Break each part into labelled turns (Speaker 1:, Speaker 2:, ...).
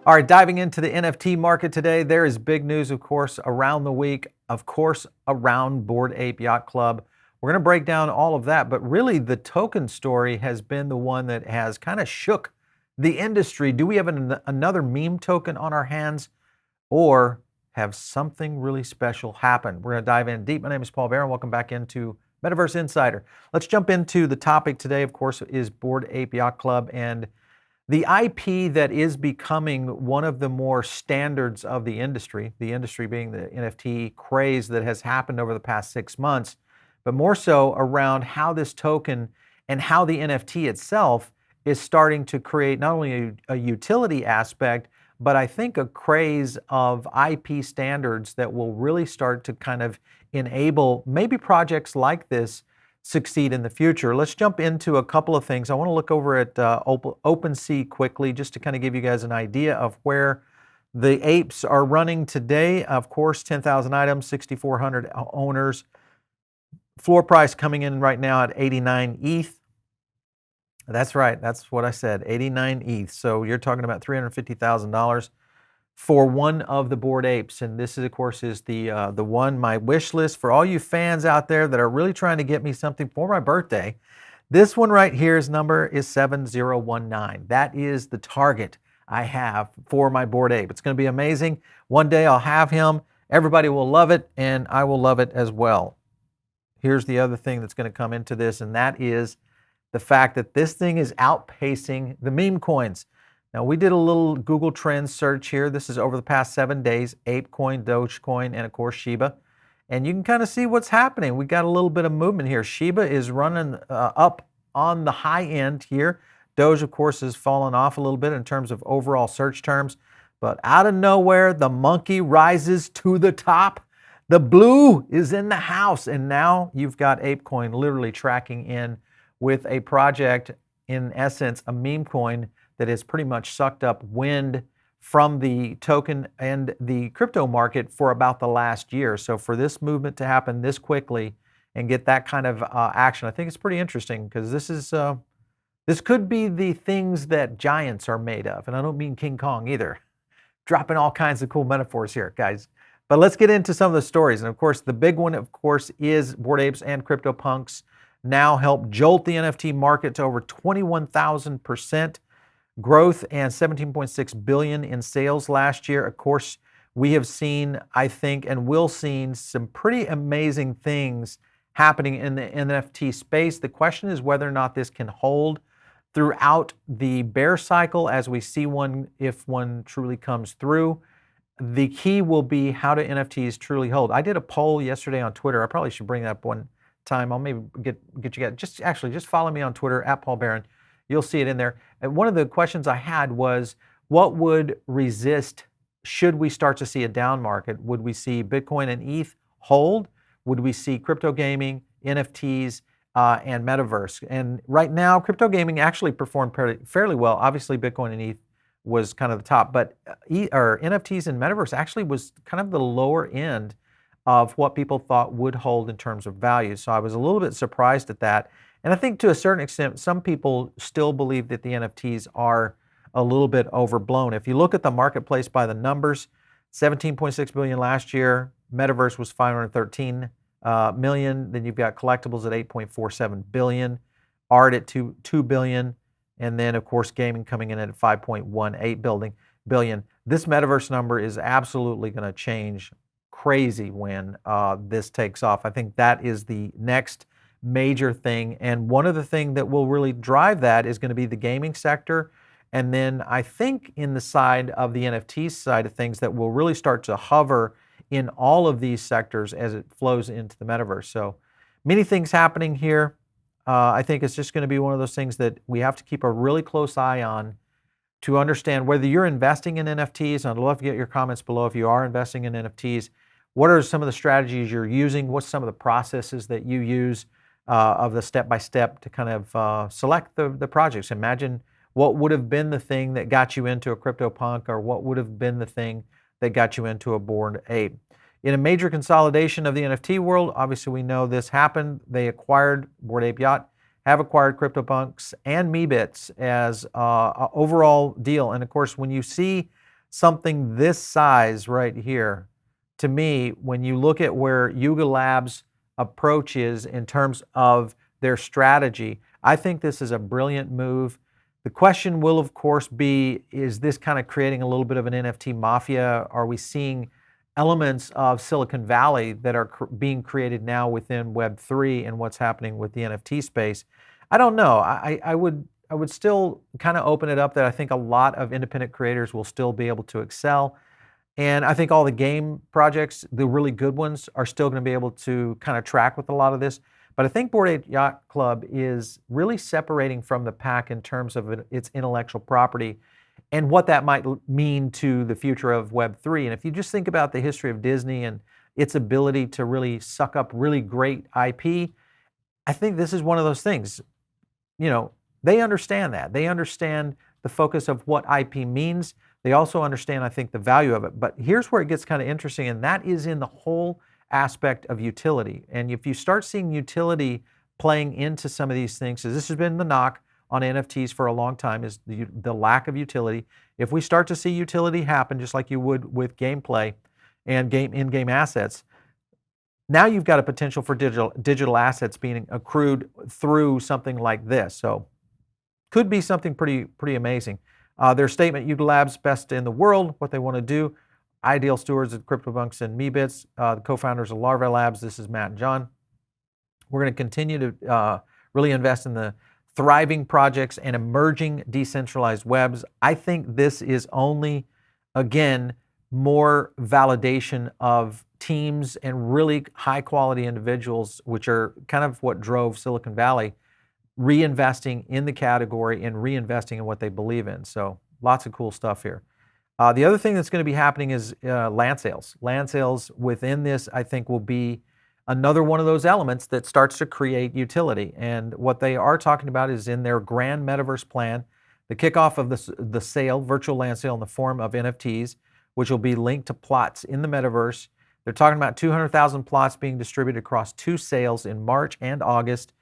Speaker 1: All right, diving into the NFT market today, there is big news, of course, around the week, of course, around Bored Ape Yacht Club. We're going to break down all of that, but really the token story has been the one that has kind of shook the industry. Do we have another meme token on our hands, or have something really special happen? We're going to dive in deep. My name is Paul Barron. Welcome back into Metaverse Insider. Let's jump into the topic today, of course, is Bored Ape Yacht Club and the IP that is becoming one of the more standards of the industry being the NFT craze that has happened over the past 6 months, but more so around how this token and how the NFT itself is starting to create not only a utility aspect, but I think a craze of IP standards that will really start to kind of enable maybe projects like this succeed in the future. Let's jump into a couple of things. I want to look over at OpenSea quickly just to kind of give you guys an idea of where the apes are running today. Of course, 10,000 items, 6,400 owners. Floor price coming in right now at 89 ETH. That's right. That's what I said, 89 ETH. So you're talking about $350,000 for one of the Bored Apes. And this is, of course, is the one, my wish list for all you fans out there that are really trying to get me something for my birthday. This one right here's number is 7019. That is the target I have for my Bored Ape. It's going to be amazing. One day I'll have him. Everybody will love it, and I will love it as well. Here's the other thing that's going to come into this, and that is the fact that this thing is outpacing the meme coins. Now, we did a little Google Trends search here. This is over the past 7 days, ApeCoin, Dogecoin, and of course Shiba. And you can kind of see what's happening. We got a little bit of movement here. Shiba is running up on the high end here. Doge, of course, has fallen off a little bit in terms of overall search terms. But out of nowhere, the monkey rises to the top. The blue is in the house. And now you've got ApeCoin literally tracking in with a project, in essence, a meme coin that has pretty much sucked up wind from the token and the crypto market for about the last year. So for this movement to happen this quickly and get that kind of action, I think it's pretty interesting, because this could be the things that giants are made of. And I don't mean King Kong either. Dropping all kinds of cool metaphors here, guys. But let's get into some of the stories. And of course, the big one, of course, is Bored Apes and CryptoPunks now help jolt the NFT market to over 21,000% growth and 17.6 billion in sales last year. Of course, we have seen, I think, and will see some pretty amazing things happening in the NFT space. The question is whether or not this can hold throughout the bear cycle as we see one, if one truly comes through. The key will be, how do NFTs truly hold? I did a poll yesterday on Twitter. I probably should bring that up one time. I'll maybe get you guys, just follow me on Twitter at Paul Barron. You'll see it in there. And one of the questions I had was, what would resist should we start to see a down market? Would we see Bitcoin and ETH hold? Would we see crypto gaming, NFTs, and Metaverse? And right now, crypto gaming actually performed fairly well. Obviously, Bitcoin and ETH was kind of the top, but NFTs and Metaverse actually was kind of the lower end of what people thought would hold in terms of value. So I was a little bit surprised at that. And I think to a certain extent, some people still believe that the NFTs are a little bit overblown. If you look at the marketplace by the numbers, 17.6 billion last year, Metaverse was 513 million. Then you've got collectibles at 8.47 billion, art at 2 billion, and then of course gaming coming in at 5.18 billion. This Metaverse number is absolutely going to change crazy when this takes off. I think that is the next major thing, and one of the things that will really drive that is going to be the gaming sector, and then I think in the side of the NFT side of things that will really start to hover in all of these sectors as it flows into the metaverse. So many things happening here. I think it's just going to be one of those things that we have to keep a really close eye on to understand whether you're investing in NFTs. And I'd love to get your comments below if you are investing in NFTs. What are some of the strategies you're using? What's some of the processes that you use of the step-by-step to kind of select the projects? Imagine what would have been the thing that got you into a CryptoPunk, or what would have been the thing that got you into a Bored Ape. In a major consolidation of the NFT world, obviously we know this happened. They acquired Bored Ape Yacht, have acquired CryptoPunks and Meebits as an overall deal. And of course, when you see something this size right here, to me, when you look at where Yuga Labs' approach is in terms of their strategy, I think this is a brilliant move. The question will, of course, be, is this kind of creating a little bit of an NFT mafia? Are we seeing elements of Silicon Valley that are being created now within Web3 and what's happening with the NFT space? I don't know. I would still kind of open it up that I think a lot of independent creators will still be able to excel. And I think all the game projects, the really good ones, are still going to be able to kind of track with a lot of this. But I think Bored Ape Yacht Club is really separating from the pack in terms of its intellectual property and what that might mean to the future of Web3. And if you just think about the history of Disney and its ability to really suck up really great IP, I think this is one of those things. You know, they understand that. They understand the focus of what IP means. They also understand, I think, the value of it. But here's where it gets kind of interesting, and that is in the whole aspect of utility. And if you start seeing utility playing into some of these things, because this has been the knock on NFTs for a long time, is the lack of utility. If we start to see utility happen, just like you would with gameplay and in-game assets, now you've got a potential for digital assets being accrued through something like this. So could be something pretty amazing. Their statement, Yuga Labs, best in the world, what they want to do. Ideal stewards of CryptoPunks and Meebits, the co-founders of Larva Labs. This is Matt and John. We're going to continue to really invest in the thriving projects and emerging decentralized webs. I think this is only, again, more validation of teams and really high quality individuals, which are kind of what drove Silicon Valley, reinvesting in the category and reinvesting in what they believe in. So lots of cool stuff here. The other thing that's going to be happening is land sales. Land sales within this, I think, will be another one of those elements that starts to create utility. And what they are talking about is in their grand metaverse plan, the kickoff of the sale, virtual land sale in the form of NFTs, which will be linked to plots in the metaverse. They're talking about 200,000 plots being distributed across 2 sales in March and August.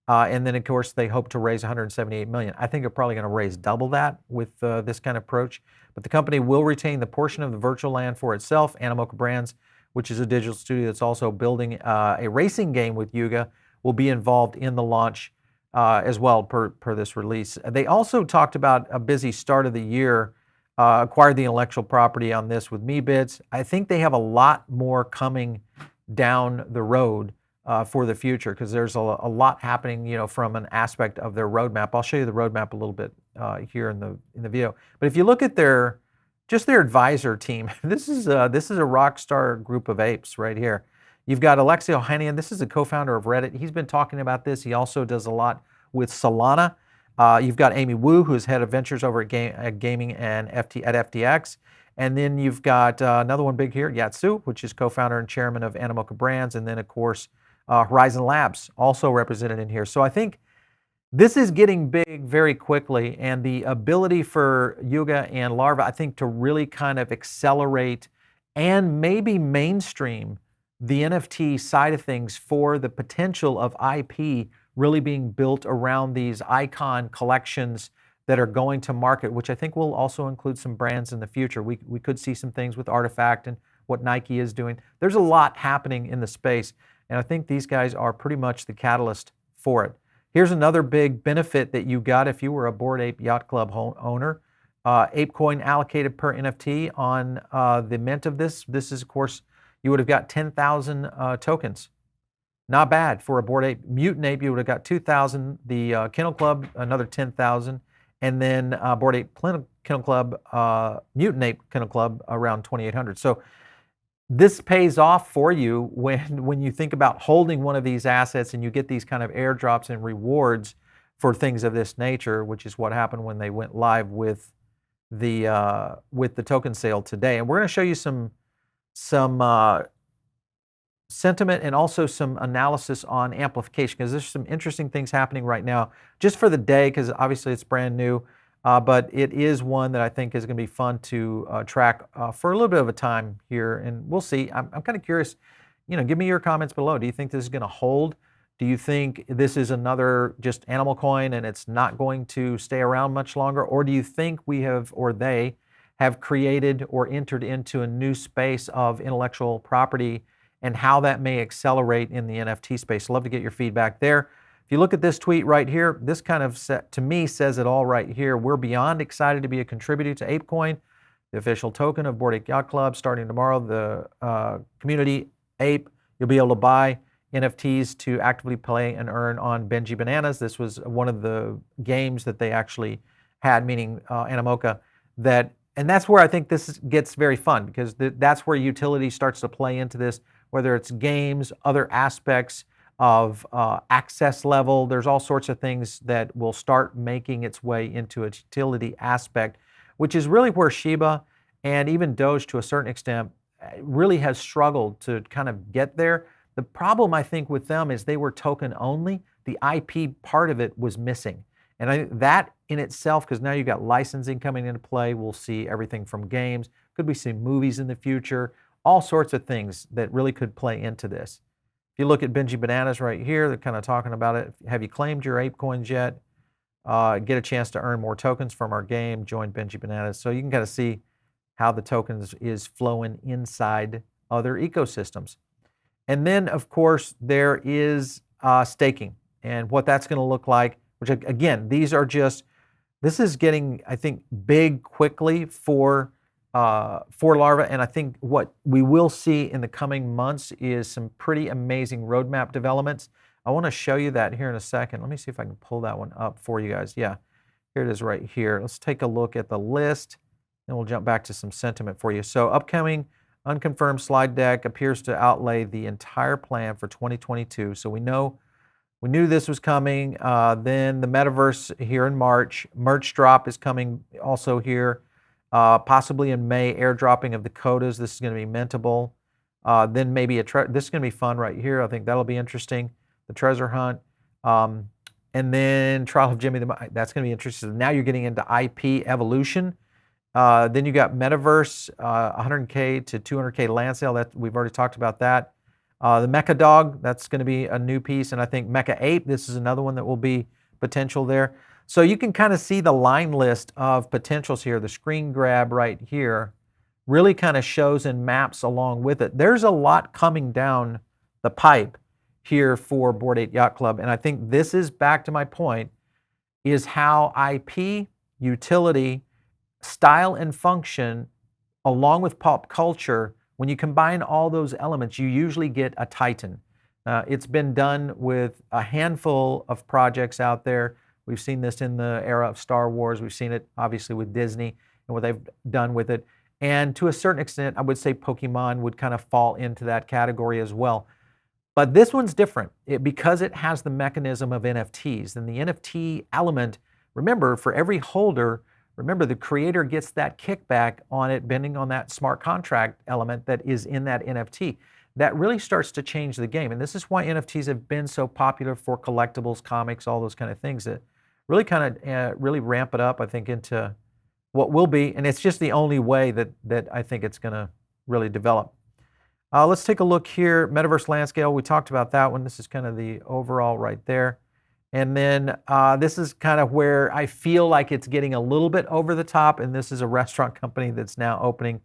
Speaker 1: And then, of course, they hope to raise 178 million. I think they're probably going to raise double that with this kind of approach. But the company will retain the portion of the virtual land for itself. Animoca Brands, which is a digital studio that's also building a racing game with Yuga, will be involved in the launch as well per this release. They also talked about a busy start of the year, acquired the intellectual property on this with Meebits. I think they have a lot more coming down the road for the future, because there's a lot happening, you know, from an aspect of their roadmap. I'll show you the roadmap a little bit here in the video. But if you look at their advisor team, this is a rock star group of apes right here. You've got Alexei Ohanian. This is a co-founder of Reddit. He's been talking about this. He also does a lot with Solana. You've got Amy Wu, who's head of ventures over at gaming and at FTX. And then you've got another one big here, Yatsu, which is co-founder and chairman of Animoca Brands. And then, of course, Horizon Labs, also represented in here. So I think this is getting big very quickly, and the ability for Yuga and Larva, I think, to really kind of accelerate and maybe mainstream the NFT side of things for the potential of IP really being built around these icon collections that are going to market, which I think will also include some brands in the future. We could see some things with Artifact and what Nike is doing. There's a lot happening in the space, and I think these guys are pretty much the catalyst for it. Here's another big benefit that you got if you were a Bored Ape Yacht Club owner. ApeCoin allocated per NFT on the mint of this. This is, of course, you would have got 10,000 tokens. Not bad for a Bored Ape. Mutant Ape, you would have got 2,000. The Kennel Club, another 10,000. And then Bored Ape Kennel Club, Mutant Ape Kennel Club, around 2,800. So this pays off for you when you think about holding one of these assets and you get these kind of airdrops and rewards for things of this nature, which is what happened when they went live with the token sale today. And we're going to show you some sentiment and also some analysis on amplification, because there's some interesting things happening right now just for the day, because obviously it's brand new. But it is one that I think is going to be fun to track for a little bit of a time here, and we'll see. I'm kind of curious. You know, give me your comments below. Do you think this is going to hold? Do you think this is another just animal coin and it's not going to stay around much longer, or do you think we have, or they have created or entered into a new space of intellectual property and how that may accelerate in the NFT space. Love to get your feedback there. If you look at this tweet right here, this kind of, to me, says it all right here. We're beyond excited to be a contributor to ApeCoin, the official token of Bored Ape Yacht Club. Starting tomorrow, the community Ape, you'll be able to buy NFTs to actively play and earn on Benji Bananas. This was one of the games that they actually had, meaning Animoca, and that's where I think this gets very fun, because that's where utility starts to play into this, whether it's games, other aspects of access level. There's all sorts of things that will start making its way into a utility aspect, which is really where Shiba and even Doge to a certain extent really has struggled to kind of get there. The problem, I think, with them is they were token only. The IP part of it was missing. And I think that in itself, because now you've got licensing coming into play, we'll see everything from games, could we see movies in the future, all sorts of things that really could play into this. If you look at Benji Bananas right here, they're kind of talking about it. Have you claimed your ApeCoins yet? Get a chance to earn more tokens from our game, join Benji Bananas. So you can kind of see how the tokens is flowing inside other ecosystems. And then, of course, there is staking and what that's going to look like, which, again, this is getting, I think, big quickly for Larva. And I think what we will see in the coming months is some pretty amazing roadmap developments. I want to show you that here in a second. Let me see if I can pull that one up for you guys. Yeah, here it is right here. Let's take a look at the list, and we'll jump back to some sentiment for you. So upcoming unconfirmed slide deck appears to outlay the entire plan for 2022. So we knew this was coming. Then the Metaverse here in March. Merch drop is coming also here. Possibly in May, airdropping of the codas. This is going to be mintable. Then maybe this is going to be fun right here. I think that'll be interesting. The treasure hunt. And then trial of Jimmy that's going to be interesting. Now you're getting into IP evolution. Then you got Metaverse, 100K to 200K land sale. That we've already talked about that. The Mecha Dog, that's going to be a new piece. And I think Mecha Ape, this is another one that will be potential there. So you can kind of see the line list of potentials here. The screen grab right here really kind of shows and maps along with it. There's a lot coming down the pipe here for Bored Ape Yacht Club. And I think this is back to my point, is how IP, utility, style, and function, along with pop culture, when you combine all those elements, you usually get a titan. It's been done with a handful of projects out there. We've seen this in the era of Star Wars. We've seen it obviously with Disney and what they've done with it. And to a certain extent, I would say Pokemon would kind of fall into that category as well. But this one's different because it has the mechanism of NFTs. And the NFT element, remember, for every holder, remember the creator gets that kickback on it, bending on that smart contract element that is in that NFT. That really starts to change the game. And this is why NFTs have been so popular for collectibles, comics, all those kind of things that really kind of really ramp it up, I think, into what will be. And it's just the only way that I think it's going to really develop. Let's take a look here. Metaverse land scale. We talked about that one. This is kind of the overall right there. And then this is kind of where I feel like it's getting a little bit over the top. And this is a restaurant company that's now opening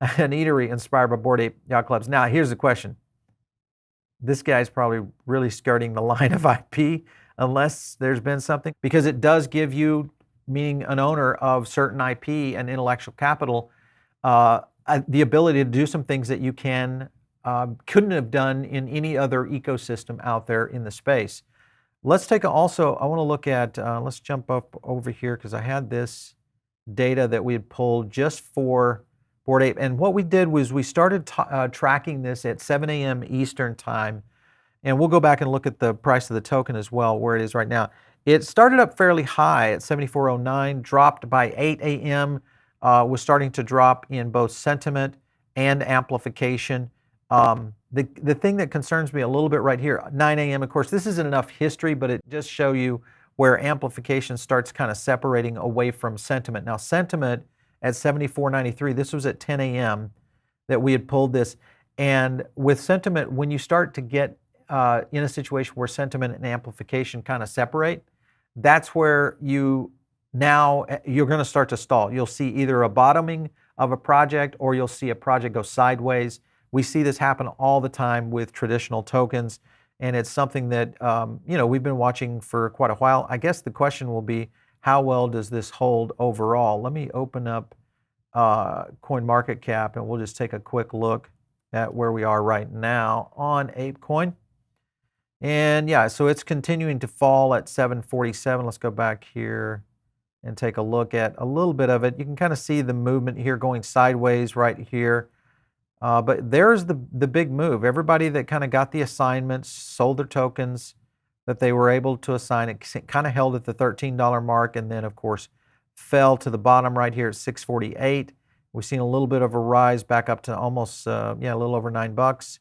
Speaker 1: an eatery inspired by Bored Ape Yacht Clubs. Now, here's the question. This guy's probably really skirting the line of IP unless there's been something, because it does give you, meaning an owner of certain IP and intellectual capital, the ability to do some things that you couldn't have done in any other ecosystem out there in the space. Let's take I want to look at, let's jump up over here because I had this data that we had pulled just for Bored Ape. And what we did was we started tracking this at 7 a.m. Eastern time. And we'll go back and look at the price of the token as well, where it is right now. It started up fairly high at 74.09, dropped by 8 a.m., was starting to drop in both sentiment and amplification. The thing that concerns me a little bit right here, 9 a.m., of course, this isn't enough history, but it just show you where amplification starts kind of separating away from sentiment. Now, sentiment at 74.93, this was at 10 a.m. that we had pulled this. And with sentiment, when you start to get in a situation where sentiment and amplification kind of separate, that's where you now you're going to start to stall. You'll see either a bottoming of a project or you'll see a project go sideways. We see this happen all the time with traditional tokens, and it's something that we've been watching for quite a while. I guess the question will be, how well does this hold overall? Let me open up CoinMarketCap, and we'll just take a quick look at where we are right now on ApeCoin. And yeah, so it's continuing to fall at 747. Let's go back here and take a look at a little bit of it. You can kind of see the movement here going sideways right here. But there's the big move. Everybody that kind of got the assignments, sold their tokens that they were able to assign, it kind of held at the $13 mark, and then of course fell to the bottom right here at 648. We've seen a little bit of a rise back up to almost a little over $9,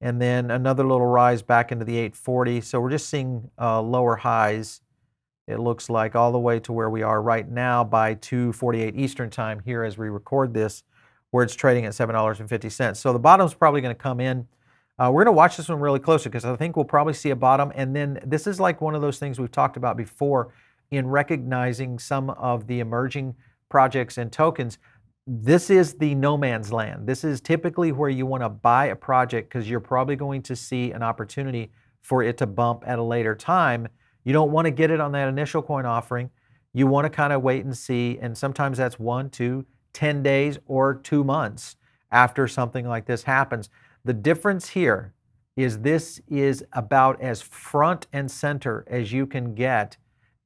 Speaker 1: and then another little rise back into the 840. So we're just seeing lower highs. It looks like all the way to where we are right now by 2:48 Eastern time here as we record this, where it's trading at $7.50. So the bottom's probably going to come in. We're going to watch this one really closely because I think we'll probably see a bottom. And then this is like one of those things we've talked about before in recognizing some of the emerging projects and tokens. This is the no man's land. This is typically where you want to buy a project because you're probably going to see an opportunity for it to bump at a later time. You don't want to get it on that initial coin offering. You want to kind of wait and see, and sometimes that's 1, 2, 10 days or 2 months after something like this happens. The difference here is this is about as front and center as you can get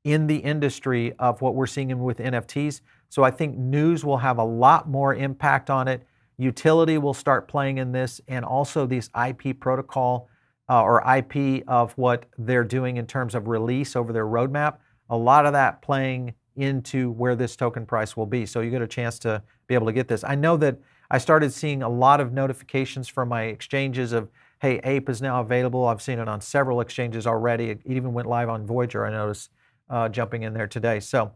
Speaker 1: in the industry of what we're seeing with NFTs. So I think news will have a lot more impact on it. Utility will start playing in this, and also these IP protocol or IP of what they're doing in terms of release over their roadmap. A lot of that playing into where this token price will be. So you get a chance to be able to get this. I know that I started seeing a lot of notifications from my exchanges of, hey, Ape is now available. I've seen it on several exchanges already. It even went live on Voyager, I noticed, jumping in there today. So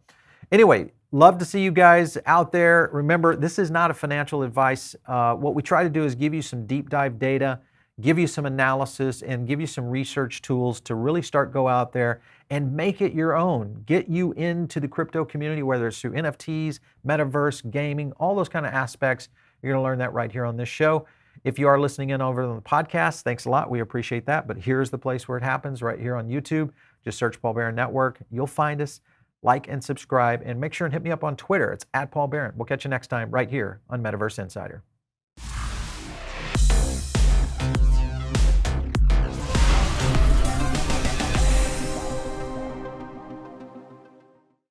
Speaker 1: anyway, love to see you guys out there. Remember, this is not a financial advice. What we try to do is give you some deep dive data, give you some analysis, and give you some research tools to really start go out there and make it your own. Get you into the crypto community, whether it's through NFTs, Metaverse, gaming, all those kind of aspects. You're going to learn that right here on this show. If you are listening in over on the podcast, thanks a lot. We appreciate that. But here's the place where it happens, right here on YouTube. Just search Paul Barron Network. You'll find us. Like and subscribe, and make sure and hit me up on Twitter. It's @PaulBarron. We'll catch you next time right here on Metaverse Insider.